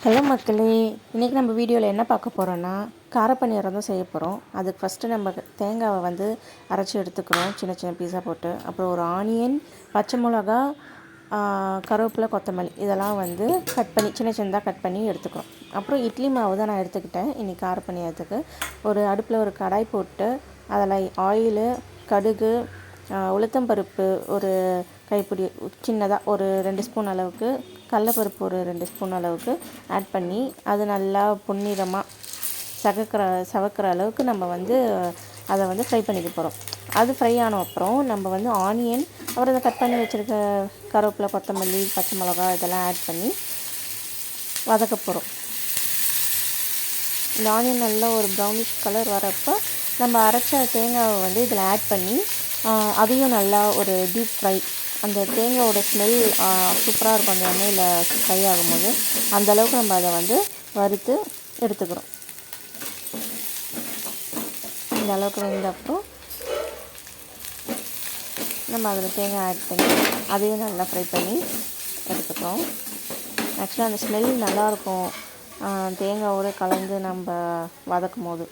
Hello மக்களே, இன்றைக்கி நம்ம வீடியோவில் என்ன பார்க்க போகிறோன்னா காரப்பணியாரம் தான் செய்ய போகிறோம். அதுக்கு ஃபஸ்ட்டு நம்ம தேங்காவை வந்து அரைச்சி எடுத்துக்கிறோம், சின்ன சின்ன பீஸாக போட்டு. அப்புறம் ஒரு ஆனியன், பச்சை மிளகா, கருவேப்பிலை, கொத்தமல்லி இதெல்லாம் வந்து கட் பண்ணி சின்ன சின்னதாக கட் பண்ணி எடுத்துக்கிறோம். அப்புறம் இட்லி மாவு தான் நான் எடுத்துக்கிட்டேன் இன்றைக்கி காரப்பணியாரத்துக்கு. ஒரு அடுப்பில் ஒரு கடாய் போட்டு அதில் ஆயிலு, கடுகு, உளுத்தம்பருப்பு ஒரு கைப்பிடி சின்னதாக ஒரு 2 ஸ்பூன் அளவுக்கு, கடலப்பருப்பு ஒரு 2 ஸ்பூன் அளவுக்கு ஆட் பண்ணி அது நல்லா பொன்னிறமாக சவக்கிற அளவுக்கு நம்ம வந்து அதை வந்து ஃப்ரை பண்ணிக்க போகிறோம். அது ஃப்ரை ஆன அப்புறம் நம்ம வந்து ஆனியன், அப்புறம் அதை கட் பண்ணி வச்சுருக்க கருவேப்பிலை, கொத்தமல்லி, பச்சை மிளகா இதெல்லாம் ஆட் பண்ணி வதக்க போகிறோம். இந்த ஆனியன் நல்லா ஒரு ப்ரௌனிஷ் கலர் வரப்போ நம்ம அரைச்ச தேங்காவை வந்து இதில் ஆட் பண்ணி அதையும் நல்லா ஒரு டீப் ஃப்ரை, அந்த தேங்காயோட ஸ்மெல் சூப்பராக இருக்கும் அந்த எண்ணெயில் ஃப்ரை ஆகும்போது. அந்தளவுக்கு நம்ம அதை வந்து வறுத்து எடுத்துக்கிறோம். இந்த அளவுக்கு வெந்தப்போ நம்ம அதில் தேங்காய் ஆட் பண்ணி அதையும் நல்லா ஃப்ரை பண்ணி எடுத்துக்கிறோம். ஆக்சுவலாக அந்த ஸ்மெல் நல்லாயிருக்கும் தேங்காயோடு கலந்து நம்ம வதக்கும் போது.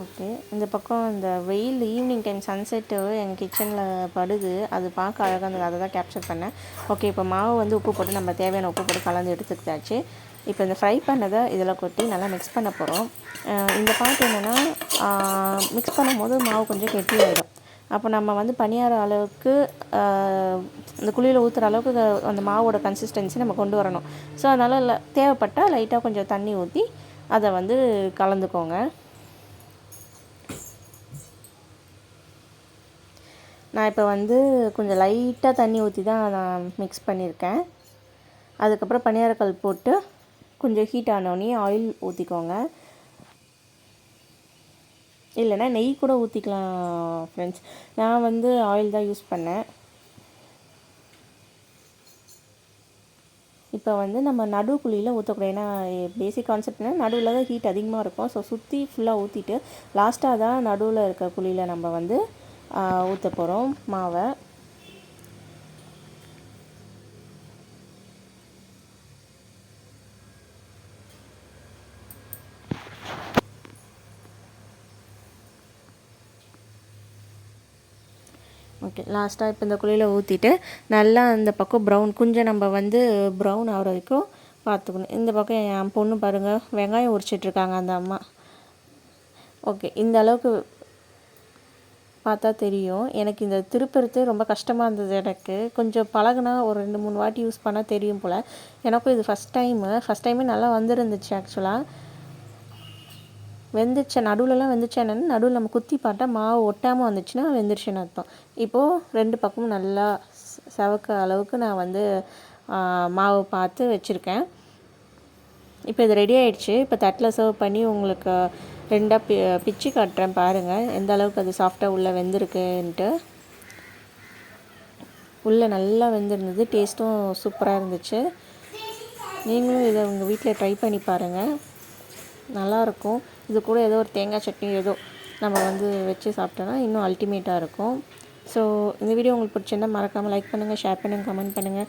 ஓகே, இந்த பக்கம் இந்த வெயில் ஈவினிங் டைம் சன்செட்டு எங்கள் கிச்சனில் படுது, அது பார்க்க அழகாக இருந்தது, அதை தான் கேப்சர் பண்ணேன். ஓகே, இப்போ மாவு வந்து உப்பு போட்டு நம்ம தேவையான உப்பு போட்டு கலந்து எடுத்துக்கிட்டாச்சு. இப்போ இந்த ஃப்ரை பண்ணதை இதில் கொட்டி நல்லா மிக்ஸ் பண்ண போகிறோம். இந்த பாட்டு என்னென்னா, மிக்ஸ் பண்ணும்போது மாவு கொஞ்சம் கெட்டி ஆகிடும். அப்போ நம்ம வந்து பணியார அளவுக்கு இந்த குழியில் ஊற்றுற அளவுக்கு அந்த மாவோட கன்சிஸ்டன்சி நம்ம கொண்டு வரணும். ஸோ அதனால் தேவைப்பட்டால் லைட்டாக கொஞ்சம் தண்ணி ஊற்றி அதை வந்து கலந்துக்கோங்க. நான் இப்போ வந்து கொஞ்சம் லைட்டாக தண்ணி ஊற்றி தான் நான் மிக்ஸ் பண்ணியிருக்கேன். அதுக்கப்புறம் பணியாரக்கல் போட்டு கொஞ்சம் ஹீட் ஆனோடனே ஆயில் ஊற்றிக்கோங்க, இல்லைனா நெய் கூட ஊற்றிக்கலாம் ஃப்ரெண்ட்ஸ். நான் வந்து ஆயில் தான் யூஸ் பண்ணேன். இப்போ வந்து நம்ம நடு குழியில் ஊற்றக்கூடாது, ஏன்னா பேசிக் கான்செப்ட்னா நடுவில் தான் ஹீட் அதிகமாக இருக்கும். ஸோ சுற்றி ஃபுல்லாக ஊற்றிட்டு லாஸ்ட்டாக தான் நடுவில் இருக்க குழியில் நம்ம வந்து ஊற்ற போகிறோம் மாவை. ஓகே, லாஸ்ட்டாக இப்போ இந்த குழியில் ஊற்றிட்டு நல்லா அந்த பக்கம் கொஞ்சம் நம்ம வந்து ப்ரௌன் ஆகிற வரைக்கும் பார்த்துக்கணும். இந்த பக்கம் என் பொண்ணு பாருங்கள் வெங்காயம் உரிச்சிட்ருக்காங்க அந்த அம்மா. ஓகே, இந்த அளவுக்கு பார்த்தா தெரியும். எனக்கு இந்த திருப்புறது ரொம்ப கஷ்டமாக இருந்தது. எனக்கு கொஞ்சம் பழகுனா ஒரு 2-3 வாட்டி யூஸ் பண்ணால் தெரியும் போல். எனக்கும் இது ஃபஸ்ட் டைமே நல்லா வந்துருந்துச்சு. ஆக்சுவலாக வெந்துச்சு, நடுவில்லாம் வெந்துச்சு. என்னென்னு நடுவில் நம்ம குத்தி பார்த்தா மாவு ஒட்டாமல் வந்துச்சுன்னா வெந்துருச்சுன்னு அர்த்தம். இப்போது 2 பக்கமும் நல்லா சவக்க அளவுக்கு நான் வந்து மாவு பார்த்து வச்சுருக்கேன். இப்போ இது ரெடி ஆகிடுச்சு. இப்போ தட்டில் சர்வ் பண்ணி உங்களுக்கு 2ஆக பிச்சு காட்டுறேன் பாருங்கள், எந்த அளவுக்கு அது சாஃப்டாக உள்ளே வெந்திருக்குன்ட்டு. உள்ளே நல்லா வெந்திருந்தது, டேஸ்ட்டும் சூப்பராக இருந்துச்சு. நீங்களும் இதை உங்கள் வீட்டில் ட்ரை பண்ணி பாருங்கள், நல்லாயிருக்கும். இது கூட ஏதோ ஒரு தேங்காய் சட்னி ஏதோ நம்ம வந்து வச்சு சாப்பிட்டோன்னா இன்னும் அல்டிமேட்டாக இருக்கும். ஸோ இந்த வீடியோ உங்களுக்கு பிடிச்சிருந்தால் மறக்காமல் லைக் பண்ணுங்கள், ஷேர் பண்ணுங்கள், கமெண்ட் பண்ணுங்கள்.